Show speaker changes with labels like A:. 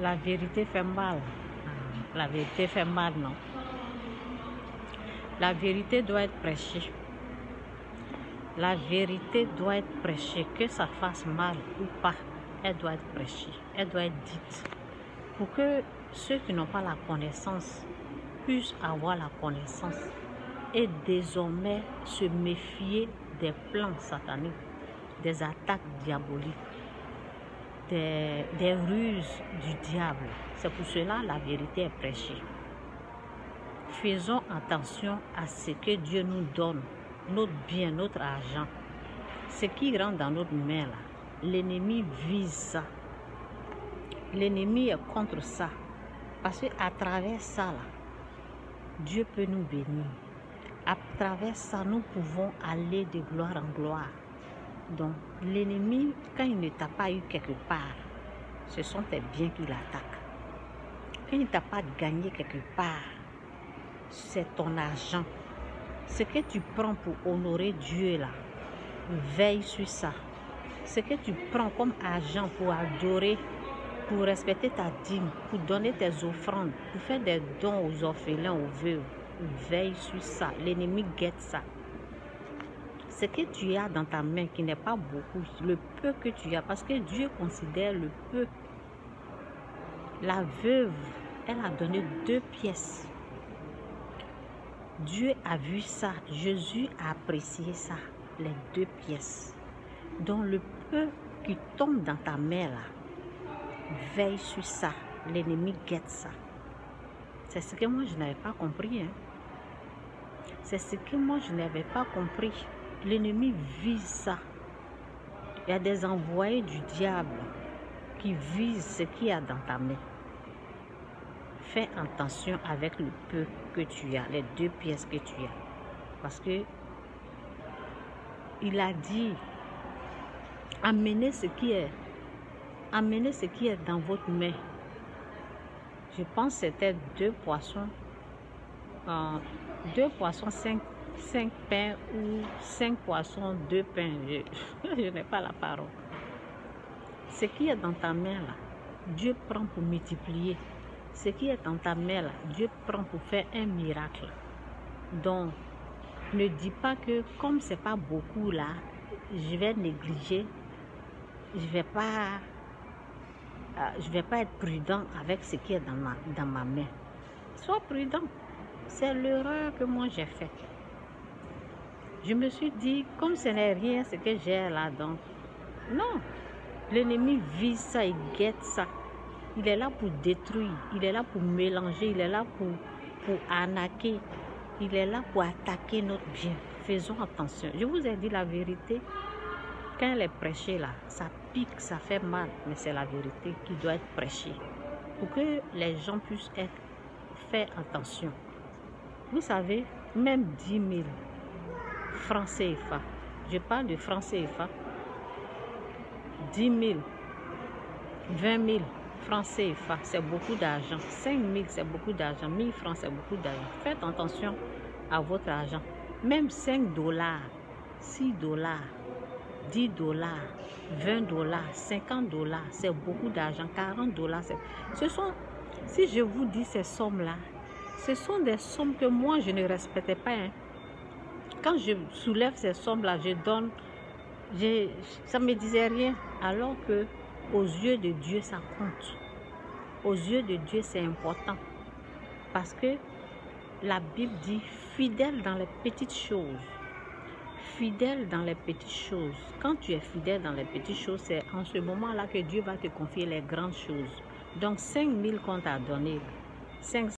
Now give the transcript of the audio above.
A: La vérité fait mal. La vérité fait mal, non? La vérité doit être prêchée. La vérité doit être prêchée. Que ça fasse mal ou pas, elle doit être prêchée. Elle doit être dite. Pour que ceux qui n'ont pas la connaissance puissent avoir la connaissance et désormais se méfier des plans sataniques, des attaques diaboliques, des ruses du diable. C'est pour cela que la vérité est prêchée. Faisons attention à ce que Dieu nous donne, notre bien, notre argent. Ce qui rentre dans notre main, là, l'ennemi vise ça. L'ennemi est contre ça. Parce qu'à travers ça, là, Dieu peut nous bénir. À travers ça, nous pouvons aller de gloire en gloire. Donc, l'ennemi, quand il ne t'a pas eu quelque part, ce sont tes biens qui l'attaquent. Quand il ne t'a pas gagné quelque part, c'est ton argent. Ce que tu prends pour honorer Dieu, là, veille sur ça. Ce que tu prends comme argent pour adorer, pour respecter ta dîme, pour donner tes offrandes, pour faire des dons aux orphelins, aux veuves, veille sur ça. L'ennemi guette ça. Ce que tu as dans ta main qui n'est pas beaucoup, le peu que tu as, parce que Dieu considère le peu. La veuve, elle a donné 2 pièces. Dieu a vu ça, Jésus a apprécié ça, les 2 pièces. Donc le peu qui tombe dans ta main là, veille sur ça, l'ennemi guette ça. C'est ce que moi je n'avais pas compris. C'est ce que moi je n'avais pas compris. L'ennemi vise ça. Il y a des envoyés du diable qui visent ce qu'il y a dans ta main. Fais attention avec le peu que tu as, les 2 pièces que tu as. Parce que il a dit, amenez ce qui est dans votre main. Je pense que c'était 2 poissons, 5 pains ou 5 poissons, 2 pains. Je n'ai pas la parole. Ce qui est dans ta main là, Dieu prend pour multiplier. Ce qui est dans ta main là, Dieu prend pour faire un miracle. Donc, ne dis pas que comme c'est pas beaucoup là, je vais négliger, je vais pas être prudent avec ce qui est dans ma main. Sois prudent. C'est l'erreur que moi j'ai faite. Je me suis dit, comme ce n'est rien ce que j'ai là, donc non. L'ennemi vise ça, il guette ça. Il est là pour détruire, il est là pour mélanger, il est là pour arnaquer, il est là pour attaquer notre bien. Faisons attention. Je vous ai dit la vérité. Quand elle est prêchée là, ça pique, ça fait mal, mais c'est la vérité qui doit être prêchée. Pour que les gens puissent faire attention. Vous savez, même 10 000 francs CFA, je parle de francs CFA, 10 000, 20 000 francs CFA, c'est beaucoup d'argent. 5 000, c'est beaucoup d'argent. 1 000 francs, c'est beaucoup d'argent. Faites attention à votre argent. Même 5 dollars, 6 dollars, 10 dollars, 20 dollars, 50 dollars, c'est beaucoup d'argent. 40 dollars, si je vous dis ces sommes-là, ce sont des sommes que moi, je ne respectais pas. Quand je soulève ces sommes-là, je donne, ça ne me disait rien. Alors que aux yeux de Dieu, ça compte. Aux yeux de Dieu, c'est important. Parce que la Bible dit, fidèle dans les petites choses. Fidèle dans les petites choses. Quand tu es fidèle dans les petites choses, c'est en ce moment-là que Dieu va te confier les grandes choses. Donc, 5 000 qu'on t'a donné, 5